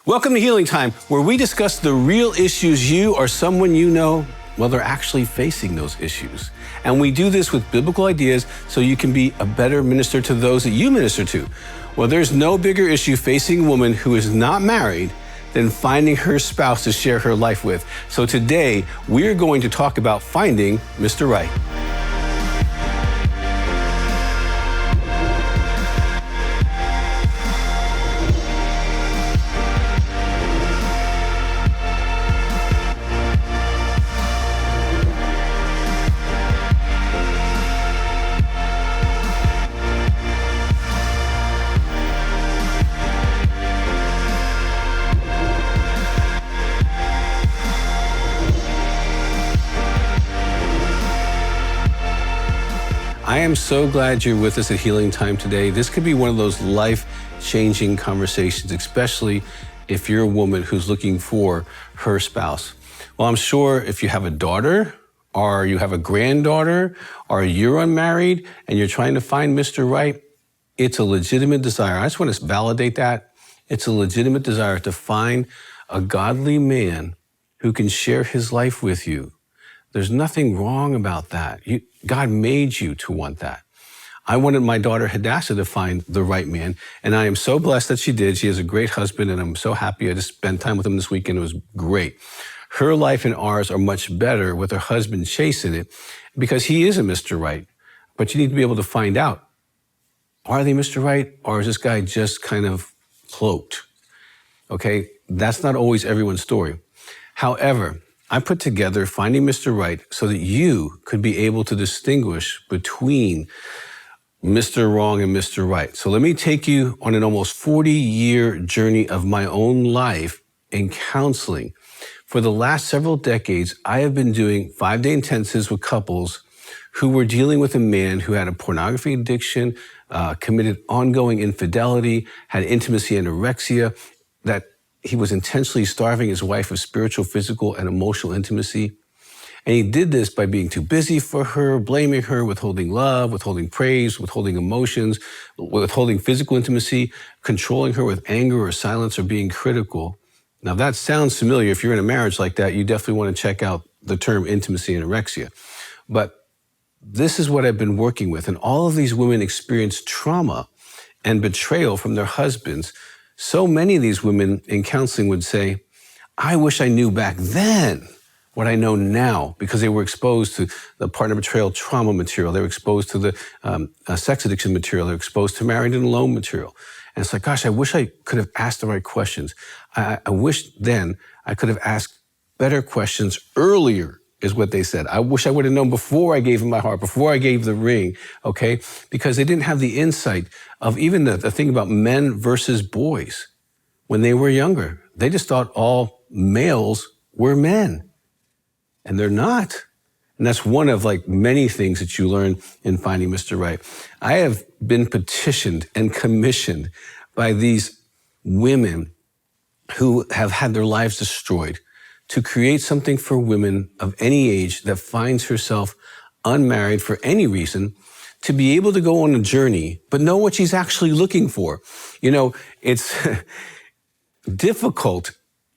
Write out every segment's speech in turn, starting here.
Welcome to Healing Time, where we discuss the real issues you or someone you know, well, they're actually facing those issues. And we do this with biblical ideas so you can be a better minister to those that you minister to. Well, there's no bigger issue facing a woman who is not married than finding her spouse to share her life with. So today, we're going to talk about finding Mr. Right. I am so glad you're with us at Healing Time today. This could be one of those life-changing conversations, especially if you're a woman who's looking for her spouse. Well, I'm sure if you have a daughter or you have a granddaughter or you're unmarried and you're trying to find Mr. Right, it's a legitimate desire. I just want to validate that. It's a legitimate desire to find a godly man who can share his life with you. There's nothing wrong about that. God made you to want that. I wanted my daughter Hadassah to find the right man, and I am so blessed that she did. She has a great husband, and I'm so happy I just spent time with him this weekend. It was great. Her life and ours are much better with her husband chasing it because he is a Mr. Right. But you need to be able to find out, are they Mr. Right, or is this guy just kind of cloaked? Okay, that's not always everyone's story. However, I put together Finding Mr. Right so that you could be able to distinguish between Mr. Wrong and Mr. Right. So let me take you on an almost 40-year journey of my own life in counseling. For the last several decades, I have been doing 5-day intensives with couples who were dealing with a man who had a pornography addiction, committed ongoing infidelity, had intimacy anorexia, that he was intentionally starving his wife of spiritual, physical, and emotional intimacy. And he did this by being too busy for her, blaming her, withholding love, withholding praise, withholding emotions, withholding physical intimacy, controlling her with anger or silence or being critical. Now, if that sounds familiar, if you're in a marriage like that, you definitely want to check out the term intimacy anorexia. But this is what I've been working with. And all of these women experience trauma and betrayal from their husbands. So many of these women in counseling would say, I wish I knew back then what I know now, because they were exposed to the partner betrayal trauma material. They were exposed to the sex addiction material. They were exposed to married and alone material. And it's like, gosh, I wish I could have asked the right questions. I wish then I could have asked better questions earlier, is what they said. I wish I would have known before I gave him my heart, before I gave the ring, okay? Because they didn't have the insight of even the thing about men versus boys when they were younger. They just thought all males were men, and they're not. And that's one of like many things that you learn in Finding Mr. Right. I have been petitioned and commissioned by these women who have had their lives destroyed to create something for women of any age that finds herself unmarried for any reason, to be able to go on a journey, but know what she's actually looking for. You know, it's difficult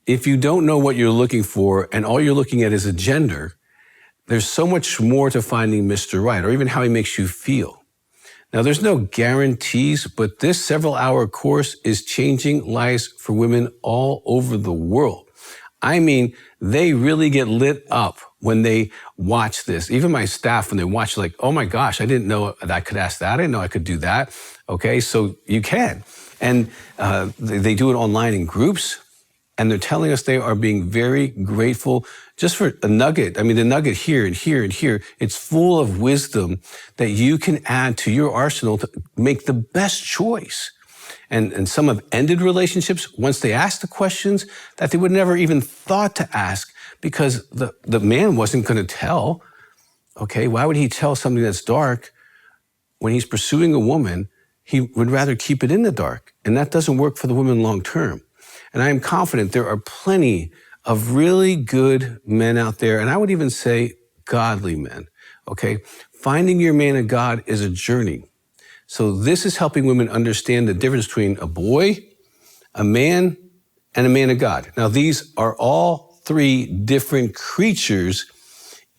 if you don't know what you're looking for and all you're looking at is a gender. There's so much more to finding Mr. Right, or even how he makes you feel. Now, there's no guarantees, but this several-hour course is changing lives for women all over the world. I mean, they really get lit up when they watch this. Even my staff, when they watch, like, oh my gosh, I didn't know that I could ask that. I didn't know I could do that. Okay, so you can. And they do it online in groups, and they're telling us they are being very grateful just for a nugget. I mean, the nugget here and here and here, it's full of wisdom that you can add to your arsenal to make the best choice. And some have ended relationships once they asked the questions that they would never even thought to ask, because the man wasn't going to tell. Okay, why would he tell something that's dark when he's pursuing a woman? He would rather keep it in the dark, and that doesn't work for the woman long term. And I am confident there are plenty of really good men out there, and I would even say godly men, okay? Finding your man of God is a journey. So this is helping women understand the difference between a boy, a man, and a man of God. Now, these are all three different creatures,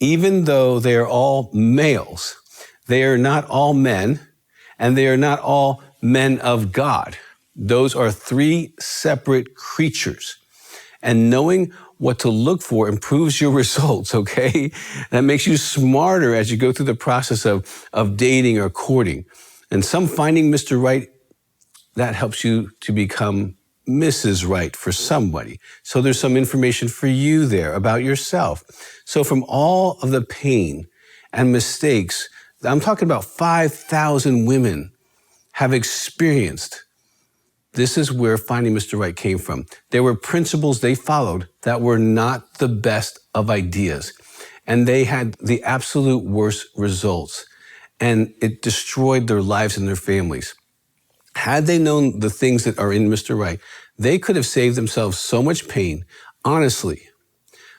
even though they are all males. They are not all men, and they are not all men of God. Those are three separate creatures. And knowing what to look for improves your results, okay? That makes you smarter as you go through the process of dating or courting. And some finding Mr. Right, that helps you to become Mrs. Right for somebody. So there's some information for you there about yourself. So from all of the pain and mistakes, I'm talking about 5,000 women have experienced. This is where finding Mr. Right came from. There were principles they followed that were not the best of ideas, and they had the absolute worst results, and it destroyed their lives and their families. Had they known the things that are in Mr. Right, they could have saved themselves so much pain. Honestly,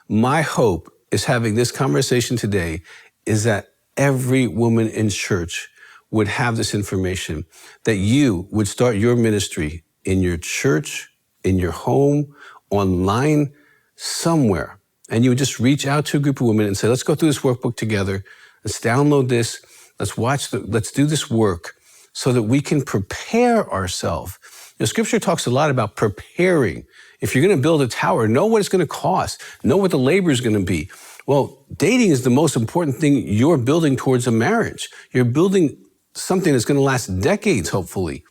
my hope is having this conversation today is that every woman in church would have this information, that you would start your ministry in your church, in your home, online, somewhere. And you would just reach out to a group of women and say, let's go through this workbook together. Let's download this. Let's do this work so that we can prepare ourselves. Scripture talks a lot about preparing. If you're going to build a tower, know what it's going to cost. Know what the labor is going to be. Well, dating is the most important thing you're building towards a marriage. You're building something that's going to last decades, hopefully.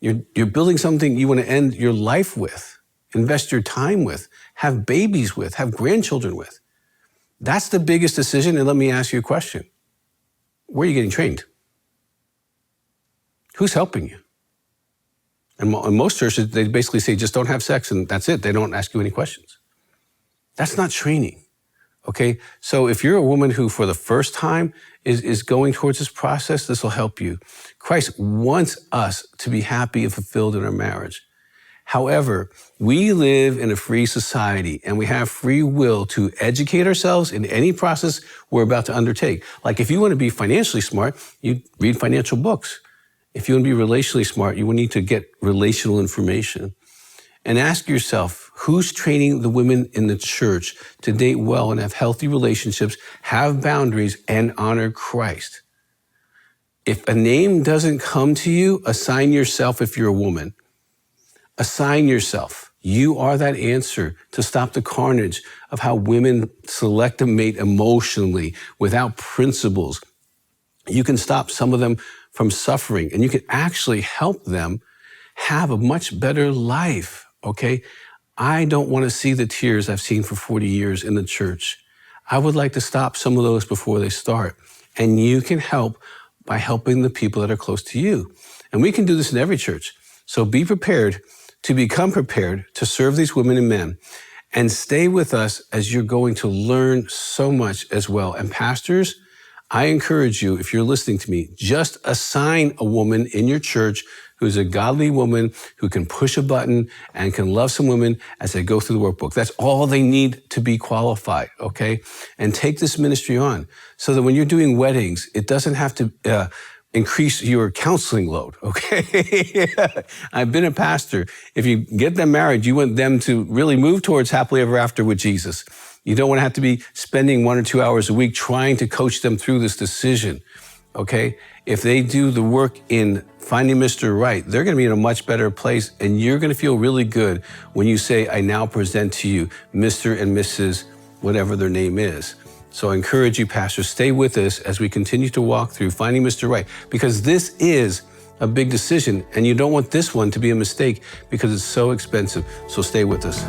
You're building something you want to end your life with, invest your time with, have babies with, have grandchildren with. That's the biggest decision. And let me ask you a question. Where are you getting trained? Who's helping you? And most churches, they basically say, just don't have sex and that's it. They don't ask you any questions. That's not training. Okay, so if you're a woman who for the first time is going towards this process, this will help you. Christ wants us to be happy and fulfilled in our marriage. However, we live in a free society and we have free will to educate ourselves in any process we're about to undertake. Like if you want to be financially smart, you read financial books. If you want to be relationally smart, you will need to get relational information. And ask yourself, who's training the women in the church to date well and have healthy relationships, have boundaries, and honor Christ? If a name doesn't come to you, assign yourself if you're a woman. Assign yourself. You are that answer to stop the carnage of how women select a mate emotionally without principles. You can stop some of them from suffering, and you can actually help them have a much better life. Okay, I don't want to see the tears I've seen for 40 years in the church. I would like to stop some of those before they start. And you can help by helping the people that are close to you. And we can do this in every church. So be prepared to become prepared to serve these women and men. And stay with us as you're going to learn so much as well. And pastors, I encourage you, if you're listening to me, just assign a woman in your church who's a godly woman who can push a button and can love some women as they go through the workbook. That's all they need to be qualified, okay? And take this ministry on so that when you're doing weddings, it doesn't have to increase your counseling load, okay? I've been a pastor. If you get them married, you want them to really move towards happily ever after with Jesus. You don't want to have to be spending 1 or 2 hours a week trying to coach them through this decision, okay? If they do the work in finding Mr. Right, they're going to be in a much better place, and you're going to feel really good when you say, I now present to you Mr. and Mrs. whatever their name is. So I encourage you, pastors, stay with us as we continue to walk through finding Mr. Right, because this is a big decision, and you don't want this one to be a mistake because it's so expensive. So stay with us.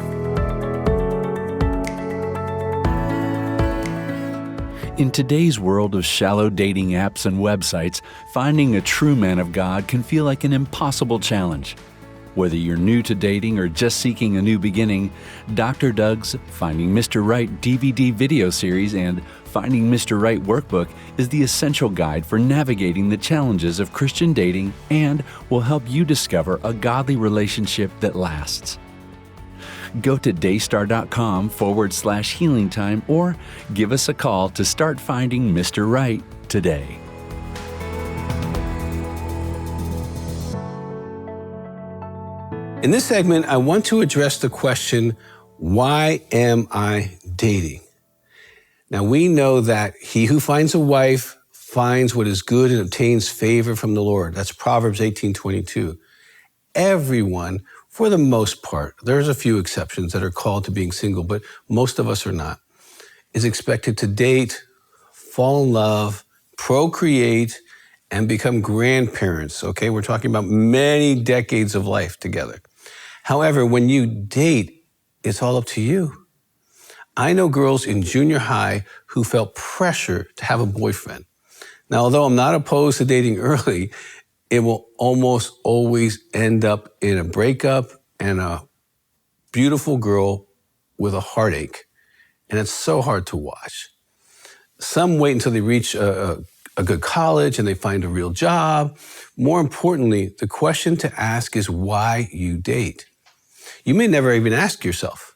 In today's world of shallow dating apps and websites, finding a true man of God can feel like an impossible challenge. Whether you're new to dating or just seeking a new beginning, Dr. Doug's Finding Mr. Right DVD video series and Finding Mr. Right workbook is the essential guide for navigating the challenges of Christian dating and will help you discover a godly relationship that lasts. Go to daystar.com/healing time or give us a call to start finding Mr. Right today. In this segment, I want to address the question, why am I dating? Now, we know that he who finds a wife finds what is good and obtains favor from the Lord. That's Proverbs 18:22. Everyone, for the most part, there's a few exceptions that are called to being single, but most of us are not, is expected to date, fall in love, procreate, and become grandparents, okay? We're talking about many decades of life together. However, when you date, it's all up to you. I know girls in junior high who felt pressure to have a boyfriend. Now, although I'm not opposed to dating early, it will almost always end up in a breakup and a beautiful girl with a heartache. And it's so hard to watch. Some wait until they reach a good college and they find a real job. More importantly, the question to ask is why you date. You may never even ask yourself,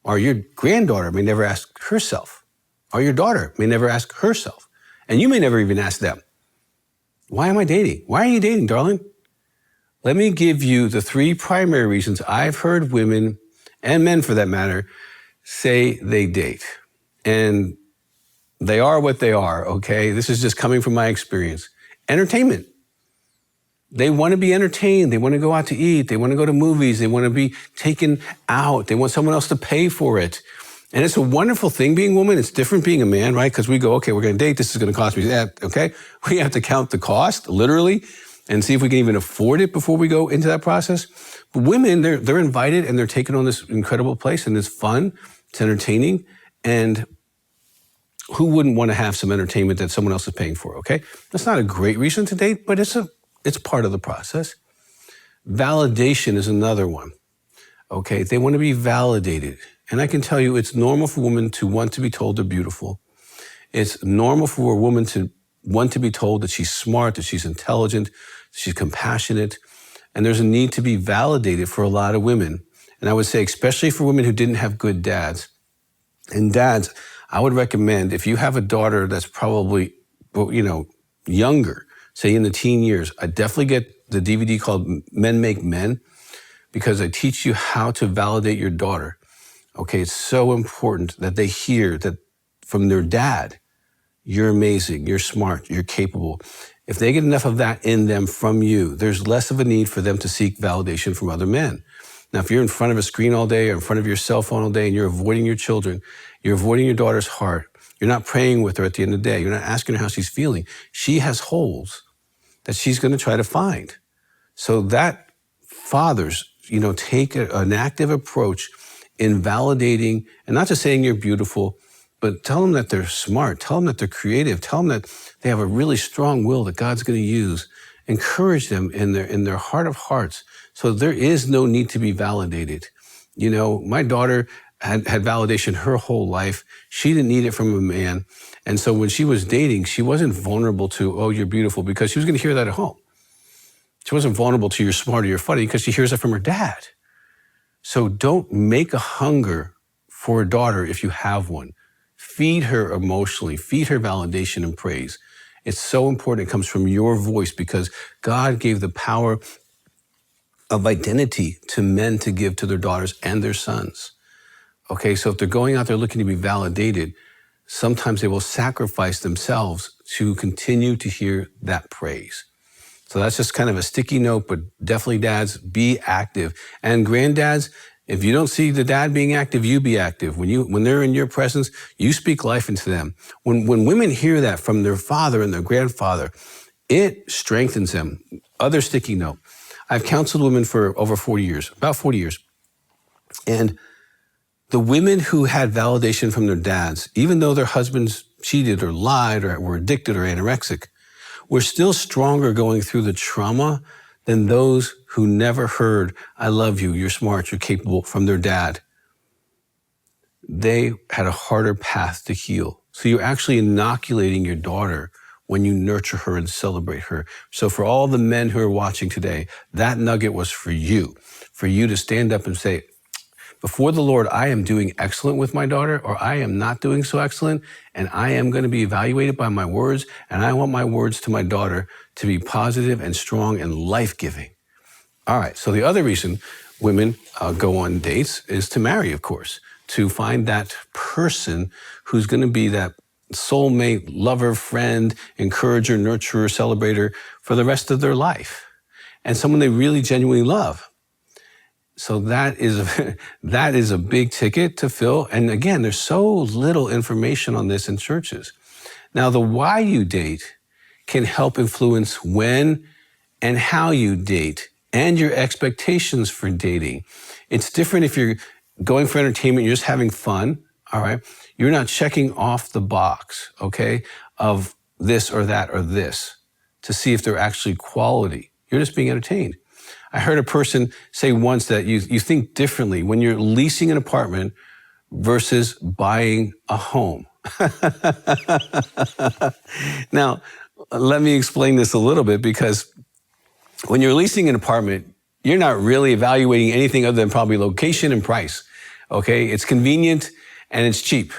or your granddaughter may never ask herself, or your daughter may never ask herself, and you may never even ask them, why am I dating? Why are you dating, darling? Let me give you the 3 primary reasons I've heard women, and men for that matter, say they date. And they are what they are, okay? This is just coming from my experience. Entertainment. They want to be entertained. They want to go out to eat. They want to go to movies. They want to be taken out. They want someone else to pay for it. And it's a wonderful thing being a woman. It's different being a man, right? Because we go, okay, we're going to date. This is going to cost me that, okay? We have to count the cost, literally, and see if we can even afford it before we go into that process. But women, they're invited and they're taken on this incredible place, and it's fun. It's entertaining. And who wouldn't want to have some entertainment that someone else is paying for, okay? That's not a great reason to date, but it's part of the process. Validation is another one, okay? They want to be validated. And I can tell you it's normal for women to want to be told they're beautiful. It's normal for a woman to want to be told that she's smart, that she's intelligent, that she's compassionate. And there's a need to be validated for a lot of women. And I would say, especially for women who didn't have good dads. And dads, I would recommend, if you have a daughter that's probably, younger, say in the teen years, I definitely get the DVD called Men Make Men, because I teach you how to validate your daughter. Okay, it's so important that they hear that from their dad, you're amazing, you're smart, you're capable. If they get enough of that in them from you, there's less of a need for them to seek validation from other men. Now, if you're in front of a screen all day or in front of your cell phone all day and you're avoiding your children, you're avoiding your daughter's heart, you're not praying with her at the end of the day, you're not asking her how she's feeling, she has holes that she's going to try to find. So that fathers, take an active approach in validating, and not just saying you're beautiful, but tell them that they're smart, tell them that they're creative, tell them that they have a really strong will that God's going to use. Encourage them in their heart of hearts. So there is no need to be validated. My daughter had validation her whole life. She didn't need it from a man. And so when she was dating, she wasn't vulnerable to, oh, you're beautiful, because she was going to hear that at home. She wasn't vulnerable to you're smart or you're funny, because she hears it from her dad. So don't make a hunger for a daughter if you have one. Feed her emotionally, feed her validation and praise. It's so important it comes from your voice, because God gave the power of identity to men to give to their daughters and their sons. Okay, so if they're going out there looking to be validated, sometimes they will sacrifice themselves to continue to hear that praise. So that's just kind of a sticky note, but definitely dads, be active. And granddads, if you don't see the dad being active, you be active. When they're in your presence, you speak life into them. When women hear that from their father and their grandfather, it strengthens them. Other sticky note. I've counseled women for over 40 years, about 40 years. And the women who had validation from their dads, even though their husbands cheated or lied or were addicted or anorexic, were still stronger going through the trauma than those who never heard, I love you, you're smart, you're capable, from their dad. They had a harder path to heal. So you're actually inoculating your daughter when you nurture her and celebrate her. So for all the men who are watching today, that nugget was for you to stand up and say, before the Lord, I am doing excellent with my daughter, or I am not doing so excellent, and I am going to be evaluated by my words, and I want my words to my daughter to be positive and strong and life-giving. All right, so the other reason women go on dates is to marry, of course, to find that person who's going to be that soulmate, lover, friend, encourager, nurturer, celebrator for the rest of their life, and someone they really genuinely love. So that is a big ticket to fill. And again, there's so little information on this in churches. Now, the why you date can help influence when and how you date and your expectations for dating. It's different if you're going for entertainment, you're just having fun, all right? You're not checking off the box, okay, of this or that or this to see if they're actually quality. You're just being entertained. I heard a person say once that you think differently when you're leasing an apartment versus buying a home. Now, let me explain this a little bit, because when you're leasing an apartment, you're not really evaluating anything other than probably location and price, okay? It's convenient and it's cheap,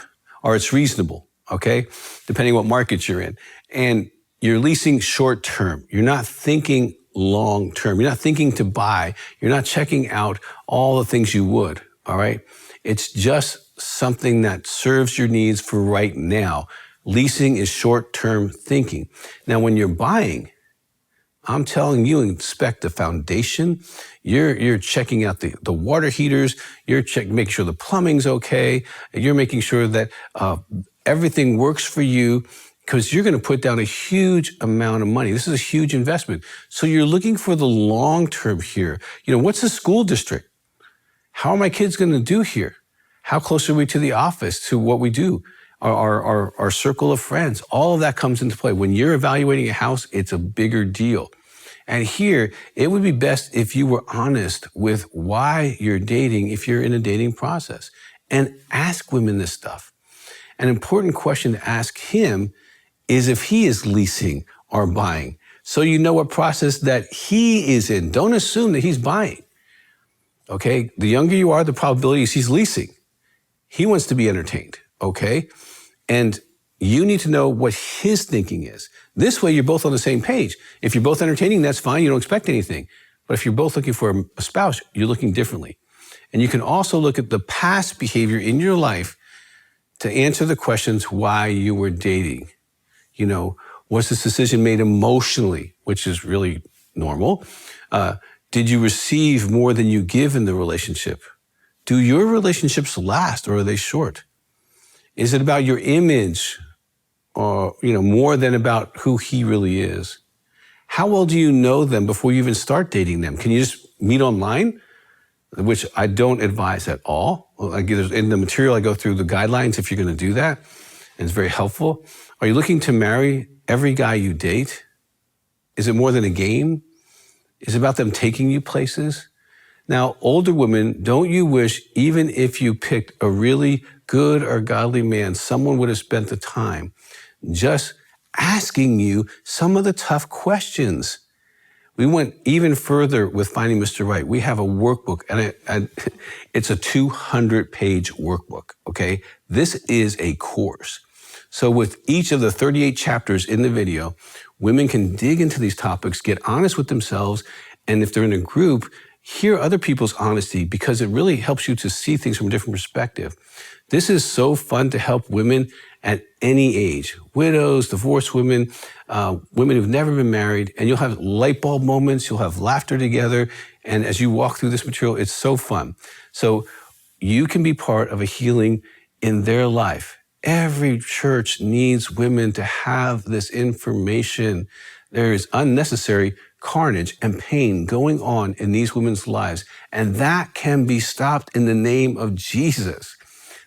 or it's reasonable, okay? Depending what market you're in. And you're leasing short term. You're not thinking long term. You're not thinking to buy. You're not checking out all the things you would, all right? It's just something that serves your needs for right now. Leasing is short-term thinking. Now, when you're buying, I'm telling you, inspect the foundation. You're checking out the water heaters. You're making sure the plumbing's okay. You're making sure that everything works for you, because you're going to put down a huge amount of money. This is a huge investment. So you're looking for the long term here. You know, what's the school district? How are my kids going to do here? How close are we to the office, to what we do? Our circle of friends, all of that comes into play. When you're evaluating a house, it's a bigger deal. And here, it would be best if you were honest with why you're dating, if you're in a dating process, and ask women this stuff. An important question to ask him is if he is leasing or buying, so you know what process that he is in. Don't assume that he's buying. Okay? The younger you are, the probability is he's leasing. He wants to be entertained, okay? And you need to know what his thinking is. This way, you're both on the same page. If you're both entertaining, that's fine. You don't expect anything. But if you're both looking for a spouse, you're looking differently. And you can also look at the past behavior in your life to answer the questions why you were dating. You know, was this decision made emotionally, which is really normal? Did you receive more than you give in the relationship? Do your relationships last, or are they short? Is it about your image, or, you know, more than about who he really is? How well do you know them before you even start dating them? Can you just meet online? Which I don't advise at all. In the material, I go through the guidelines if you're going to do that, and it's very helpful. Are you looking to marry every guy you date? Is it more than a game? Is it about them taking you places? Now, older women, don't you wish, even if you picked a really good or godly man, someone would have spent the time just asking you some of the tough questions? We went even further with Finding Mr. Right. We have a workbook, and it's a 200-page workbook, okay? This is a course. So with each of the 38 chapters in the video, women can dig into these topics, get honest with themselves, and if they're in a group, hear other people's honesty, because it really helps you to see things from a different perspective. This is so fun to help women at any age, widows, divorced women, women who've never been married, and you'll have light bulb moments, you'll have laughter together, and as you walk through this material, it's so fun. So you can be part of a healing in their life. Every church needs women to have this information. There is unnecessary carnage and pain going on in these women's lives, and that can be stopped in the name of Jesus.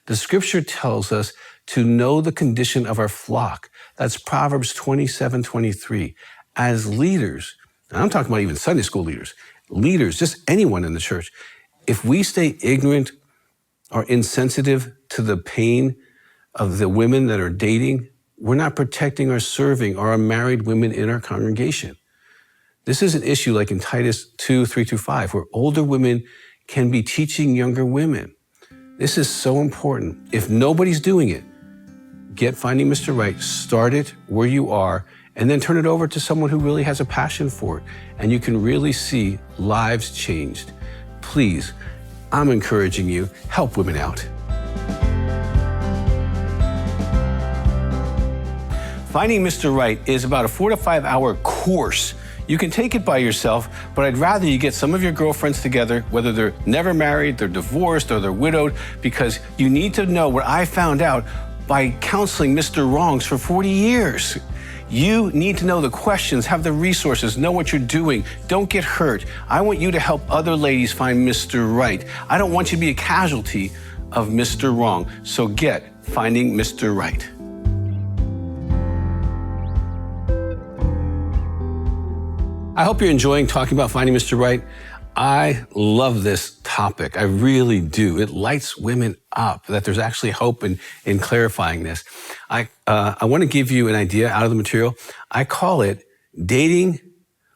The scripture tells us to know the condition of our flock. That's Proverbs 27:23. As leaders, and I'm talking about even Sunday school leaders, just anyone in the church, if we stay ignorant or insensitive to the pain of the women that are dating, we're not protecting or serving our married women in our congregation. This is an issue like in Titus 2:3-5, where older women can be teaching younger women. This is so important. If nobody's doing it, get Finding Mr. Right, start it where you are, and then turn it over to someone who really has a passion for it. And you can really see lives changed. please, I'm encouraging you, help women out. Finding Mr. Right is about a 4 to 5 hour course. You can take it by yourself, but I'd rather you get some of your girlfriends together, whether they're never married, they're divorced, or they're widowed, because you need to know what I found out by counseling Mr. Wrongs for 40 years. You need to know the questions, have the resources, know what you're doing. Don't get hurt. I want you to help other ladies find Mr. Right. I don't want you to be a casualty of Mr. Wrong. So get Finding Mr. Right. I hope you're enjoying talking about finding Mr. Right. I love this topic. I really do. It lights women up that there's actually hope in clarifying this. I want to give you an idea out of the material. I call it dating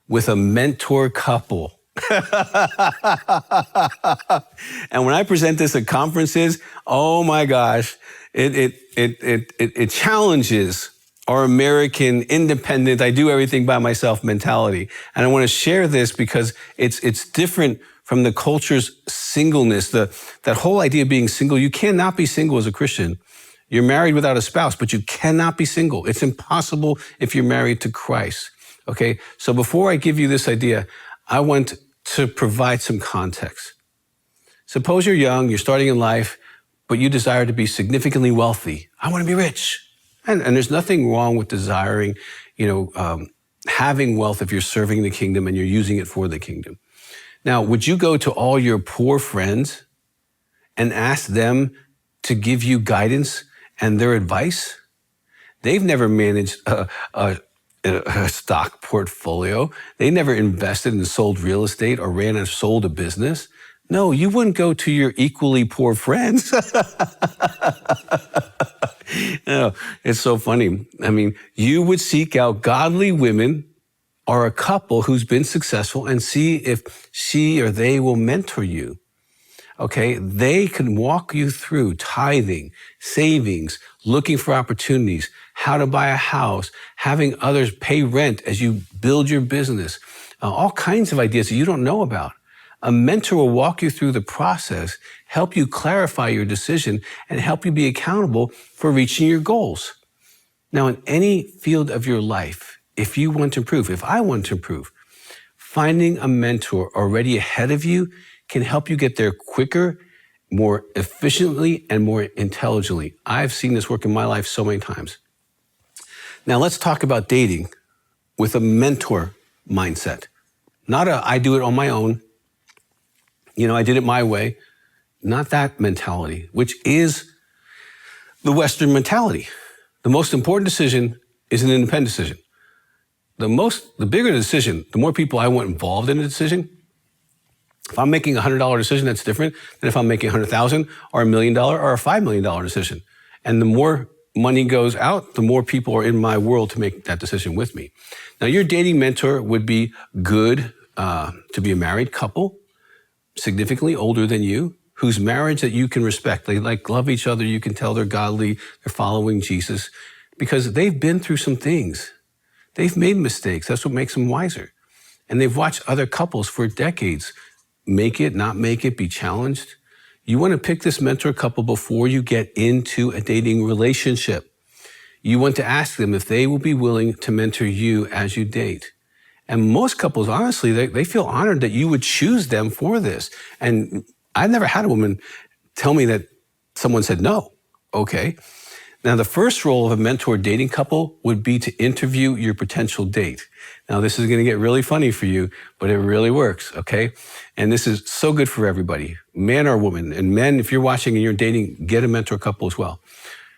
with a mentor couple. And when I present this at conferences, oh my gosh, it challenges our American independent, I do everything by myself mentality. And I want to share this because it's different from the culture's singleness. That whole idea of being single, you cannot be single as a Christian. You're married without a spouse, but you cannot be single. It's impossible if you're married to Christ. Okay, so before I give you this idea, I want to provide some context. Suppose you're young, you're starting in life, but you desire to be significantly wealthy. I want to be rich. And there's nothing wrong with desiring, having wealth if you're serving the kingdom and you're using it for the kingdom. Now, would you go to all your poor friends and ask them to give you guidance and their advice? They've never managed a stock portfolio. They never invested and sold real estate or ran and sold a business. No, you wouldn't go to your equally poor friends. No, it's so funny. I mean, you would seek out godly women or a couple who's been successful and see if she or they will mentor you. Okay, they can walk you through tithing, savings, looking for opportunities, how to buy a house, having others pay rent as you build your business, all kinds of ideas that you don't know about. A mentor will walk you through the process, help you clarify your decision, and help you be accountable for reaching your goals. Now, in any field of your life, if you want to improve, if I want to improve, finding a mentor already ahead of you can help you get there quicker, more efficiently, and more intelligently. I've seen this work in my life so many times. Now, let's talk about dating with a mentor mindset. Not I do it on my own. I did it my way. Not that mentality, which is the Western mentality. The most important decision is an independent decision. The bigger the decision, the more people I want involved in the decision. If I'm making a $100 decision, that's different than if I'm making $100,000 or $1 million or a $5 million decision. And the more money goes out, the more people are in my world to make that decision with me. Now, your dating mentor would be good to be a married couple, significantly older than you, whose marriage that you can respect. They love each other. You can tell they're godly, they're following Jesus because they've been through some things. They've made mistakes. That's what makes them wiser. And they've watched other couples for decades make it, not make it, be challenged. You want to pick this mentor couple before you get into a dating relationship. You want to ask them if they will be willing to mentor you as you date. And most couples, honestly, they feel honored that you would choose them for this. And I've never had a woman tell me that someone said no. Okay. Now, the first role of a mentor dating couple would be to interview your potential date. Now, this is going to get really funny for you, but it really works, okay? And this is so good for everybody, man or woman. And men, if you're watching and you're dating, get a mentor couple as well.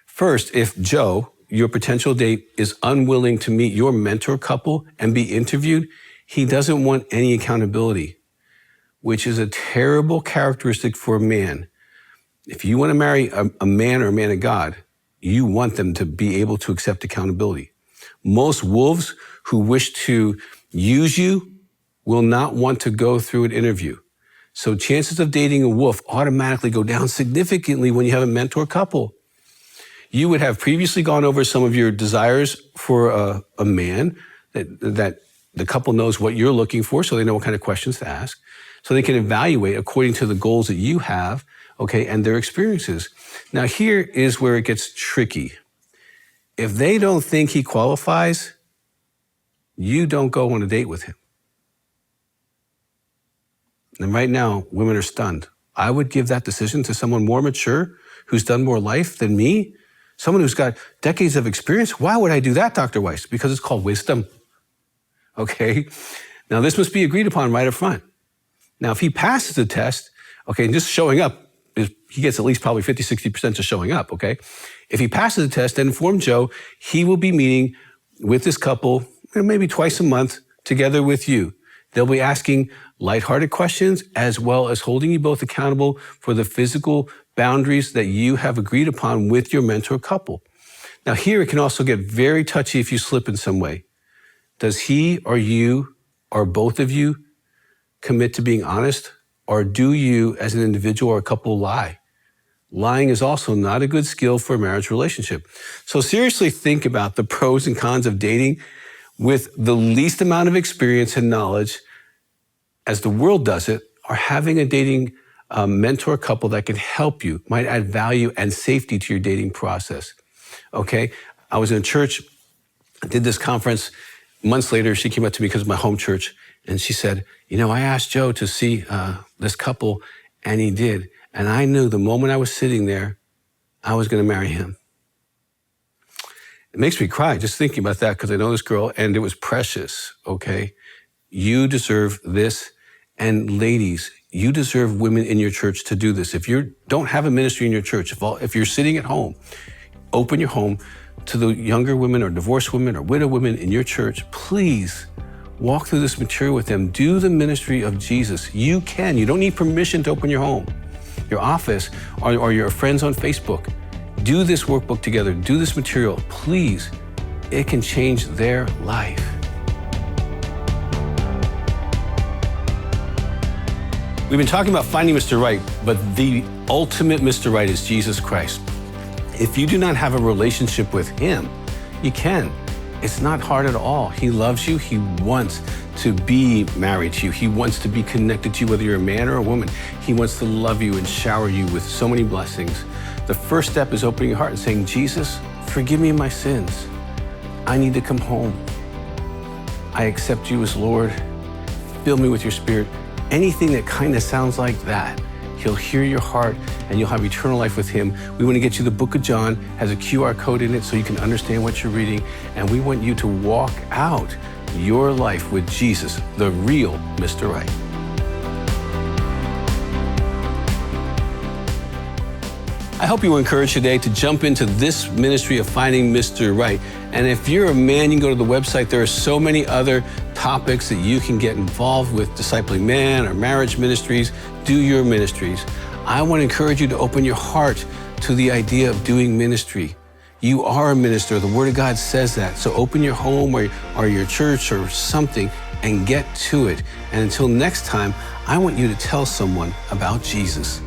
First, if Joe, your potential date, is unwilling to meet your mentor couple and be interviewed, he doesn't want any accountability, which is a terrible characteristic for a man. If you want to marry a man or a man of God, you want them to be able to accept accountability. Most wolves who wish to use you will not want to go through an interview. So chances of dating a wolf automatically go down significantly when you have a mentor couple. You would have previously gone over some of your desires for a man that the couple knows what you're looking for, so they know what kind of questions to ask. so they can evaluate according to the goals that you have, okay, and their experiences. Now, here is where it gets tricky. If they don't think he qualifies, you don't go on a date with him. And right now, women are stunned. I would give that decision to someone more mature, who's done more life than me, someone who's got decades of experience. Why would I do that, Dr. Weiss? Because it's called wisdom. Okay? Now, this must be agreed upon right up front. Now, if he passes the test, okay, and just showing up, he gets at least probably 50, 60% just showing up, okay? If he passes the test, then inform Joe, he will be meeting with this couple maybe twice a month together with you. They'll be asking lighthearted questions as well as holding you both accountable for the physical boundaries that you have agreed upon with your mentor couple. Now, here it can also get very touchy if you slip in some way. Does he or you or both of you commit to being honest, or do you as an individual or a couple lie? Lying is also not a good skill for a marriage relationship. So seriously think about the pros and cons of dating with the least amount of experience and knowledge, as the world does it, or having a dating mentor couple that can help you, might add value and safety to your dating process. Okay? I was in a church, I did this conference. Months later, she came up to me because of my home church, and she said, I asked Joe to see this couple, and he did. And I knew the moment I was sitting there, I was going to marry him. It makes me cry just thinking about that, because I know this girl, and it was precious, okay? You deserve this. And ladies, you deserve women in your church to do this. If you don't have a ministry in your church, if you're sitting at home, open your home to the younger women or divorced women or widow women in your church. Please walk through this material with them. Do the ministry of Jesus. You can. You don't need permission to open your home, your office, or your friends on Facebook. Do this workbook together. Do this material. Please. It can change their life. We've been talking about finding Mr. Right, but the ultimate Mr. Right is Jesus Christ. If you do not have a relationship with him, you can. It's not hard at all. He loves you. He wants to be married to you. He wants to be connected to you, whether you're a man or a woman. He wants to love you and shower you with so many blessings. The first step is opening your heart and saying, Jesus, forgive me my sins. I need to come home. I accept you as Lord. Fill me with your Spirit. Anything that kind of sounds like that, he'll hear your heart and you'll have eternal life with him. We want to get you the book of John, has a QR code in it so you can understand what you're reading. And we want you to walk out your life with Jesus, the real Mr. Right. I hope you were encouraged today to jump into this ministry of finding Mr. Right. And if you're a man, you can go to the website. There are so many other topics that you can get involved with, discipling man or marriage ministries. Do your ministries. I want to encourage you to open your heart to the idea of doing ministry. You are a minister. The Word of God says that. So open your home or your church or something and get to it. And until next time, I want you to tell someone about Jesus.